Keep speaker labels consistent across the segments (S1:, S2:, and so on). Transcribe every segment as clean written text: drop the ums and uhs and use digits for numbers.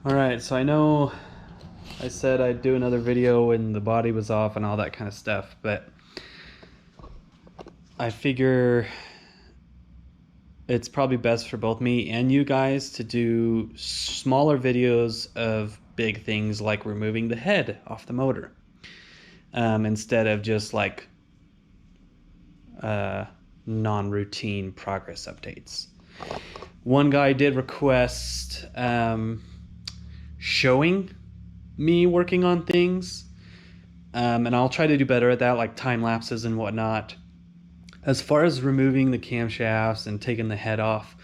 S1: Alright, so I know I said I'd do another video when the body was off and all that kind of stuff, but I figure it's probably best for both me and you guys to do smaller videos of big things like removing the head off the motor, instead of just like non-routine progress updates. One guy did request showing me working on things, and I'll try to do better at that, like time lapses and whatnot. As far as removing the camshafts and taking the head off,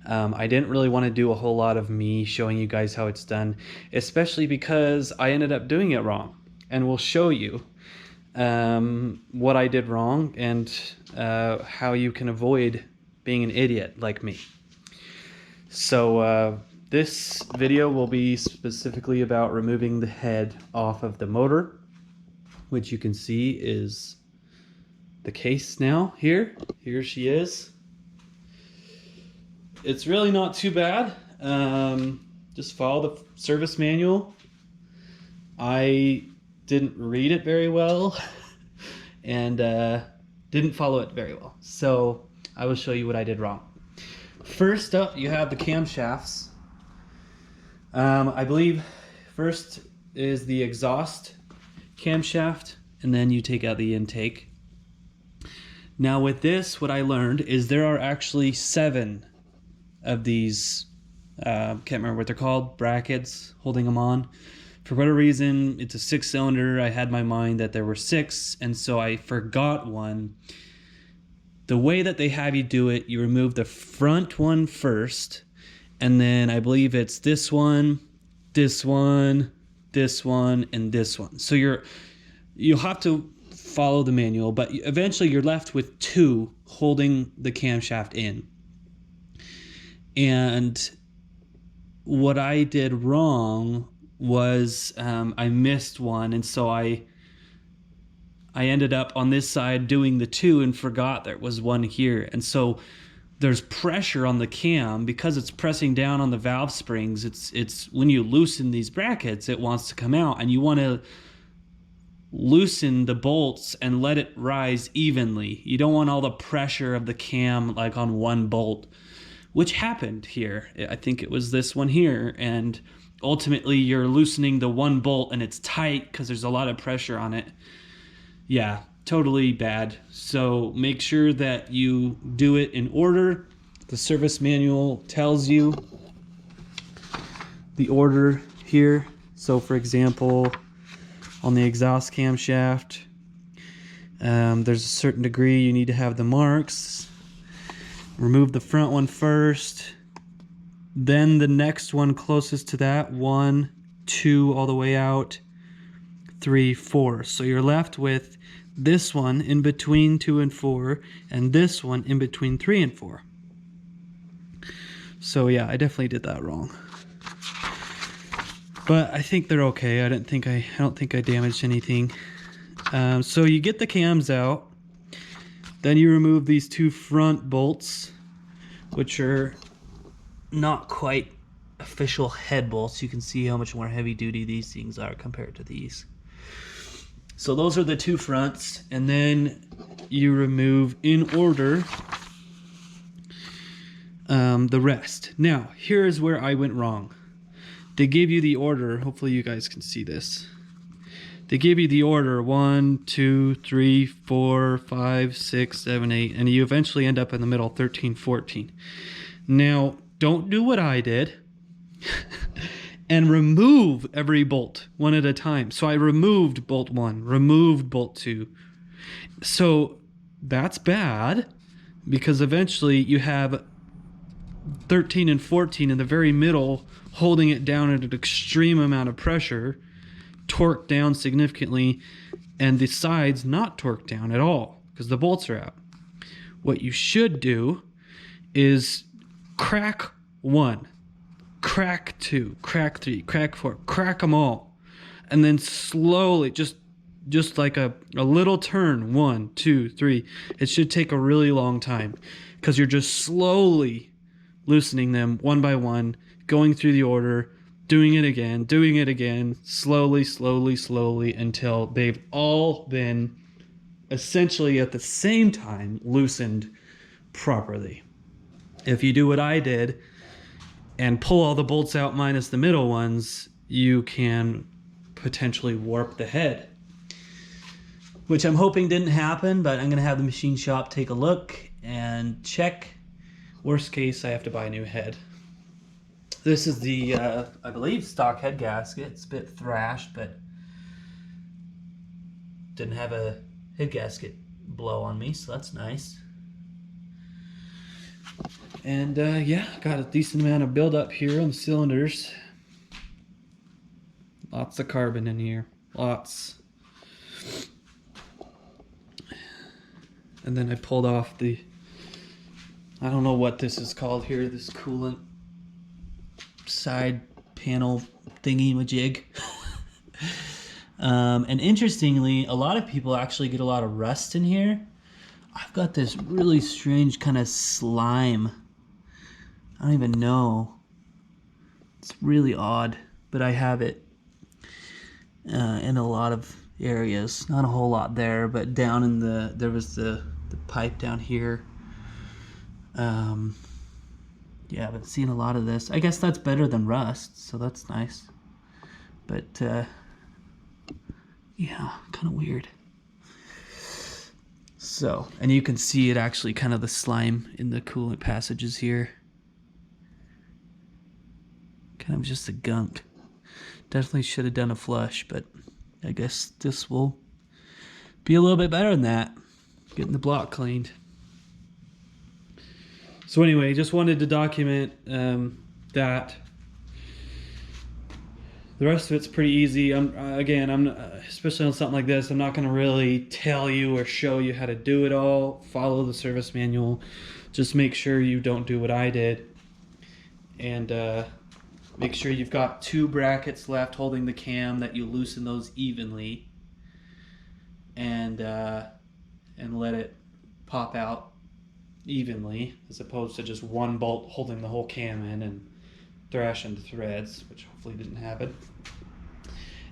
S1: I didn't really want to do a whole lot of me showing you guys how it's done, especially because I ended up doing it wrong, and we'll show you what I did wrong and how you can avoid being an idiot like me. So this video will be specifically about removing the head off of the motor, which you can see is the case now. Here she is. It's really not too bad. Just follow the service manual. I didn't read it very well and didn't follow it very well, so I will show you what I did wrong. First up, you have the camshafts. I believe first is the exhaust camshaft, and then you take out the intake. Now with this, what I learned is there are actually 7 of these, can't remember what they're called, brackets holding them on. For whatever reason, it's a 6-cylinder. I had in my mind that there were 6, and so I forgot one. The way that they have you do it, you remove the front one first, and then I believe it's this one, this one, this one, and this one. So you'll have to follow the manual, but eventually you're left with 2 holding the camshaft in. And what I did wrong was I missed one, and so I ended up on this side doing the 2 and forgot there was one here. And so there's pressure on the cam because it's pressing down on the valve springs. It's when you loosen these brackets, it wants to come out, and you want to loosen the bolts and let it rise evenly. You don't want all the pressure of the cam like on one bolt, which happened here. I think it was this one here, and ultimately you're loosening the one bolt and it's tight because there's a lot of pressure on it. Yeah, totally bad. So make sure that you do it in order. The service manual tells you the order here. So for example, on the exhaust camshaft, there's a certain degree you need to have the marks. Remove the front one first, then the next one closest to that, 1, 2, all the way out, 3, 4. So you're left with this one in between 2 and 4, and this one in between 3 and 4. So yeah, I definitely did that wrong. But I think they're okay. I don't think I damaged anything. So you get the cams out. Then you remove these 2 front bolts, which are not quite official head bolts. You can see how much more heavy duty these things are compared to these. So those are the 2 fronts, and then you remove in order the rest. Now, here's where I went wrong. They give you the order. Hopefully you guys can see this. They give you the order 1, 2, 3, 4, 5, 6, 7, 8, and you eventually end up in the middle, 13, 14. Now, don't do what I did and remove every bolt one at a time. So I removed bolt 1, removed bolt 2. So that's bad because eventually you have 13 and 14 in the very middle holding it down at an extreme amount of pressure, torqued down significantly, and the sides not torqued down at all because the bolts are out. What you should do is crack 1, crack 2, crack 3, crack 4, crack them all, and then slowly, just like a little turn, 1, 2, 3. It should take a really long time because you're just slowly loosening them one by one, going through the order, doing it again, slowly, slowly, slowly, until they've all been essentially at the same time loosened properly. If you do what I did and pull all the bolts out minus the middle ones, you can potentially warp the head, which I'm hoping didn't happen, but I'm gonna have the machine shop take a look and check. Worst case, I have to buy a new head. This is the, I believe, stock head gasket. It's a bit thrashed, but didn't have a head gasket blow on me, so that's nice. And yeah, got a decent amount of buildup here on the cylinders. Lots of carbon in here, lots. And then I pulled off the, I don't know what this is called here, this coolant side panel thingy-majig. And interestingly, a lot of people actually get a lot of rust in here. I've got this really strange kind of slime. I don't even know. It's really odd, but I have it in a lot of areas. Not a whole lot there, but down in the, there was the pipe down here. Yeah, I've been seeing a lot of this. I guess that's better than rust, so that's nice. But yeah, kind of weird. So, and you can see it actually kind of the slime in the coolant passages here. Kind of just a gunk. Definitely should have done a flush, but I guess this will be a little bit better than that. Getting the block cleaned. So anyway, just wanted to document that. The rest of it's pretty easy. Again, I'm especially on something like this, I'm not going to really tell you or show you how to do it all. Follow the service manual. Just make sure you don't do what I did. And make sure you've got 2 brackets left holding the cam, that you loosen those evenly. And let it pop out evenly, as opposed to just one bolt holding the whole cam in and thrashing the threads, which hopefully didn't happen.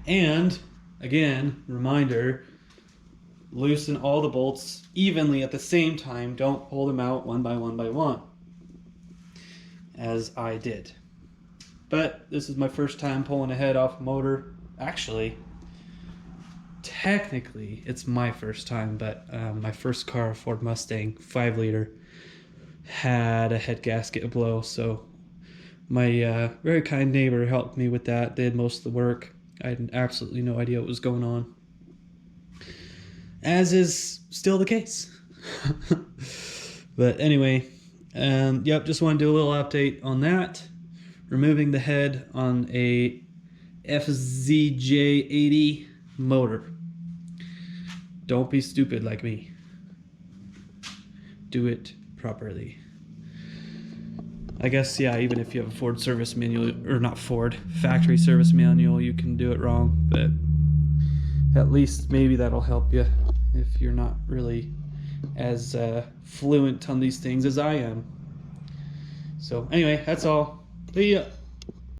S1: And again, reminder, loosen all the bolts evenly at the same time. Don't pull them out one by one, as I did. But this is my first time pulling a head off a motor. Actually, technically it's my first time, but my first car, Ford Mustang 5-liter, had a head gasket blow, so my very kind neighbor helped me with that, did most of the work. I had absolutely no idea what was going on, as is still the case. But anyway, yep, just want to do a little update on that. Removing the head on a FZJ80 motor. Don't be stupid like me. Do it properly. I guess, yeah, even if you have a Ford service manual, or not Ford, factory service manual, you can do it wrong, but at least maybe that'll help you if you're not really as fluent on these things as I am. So anyway, that's all. See ya.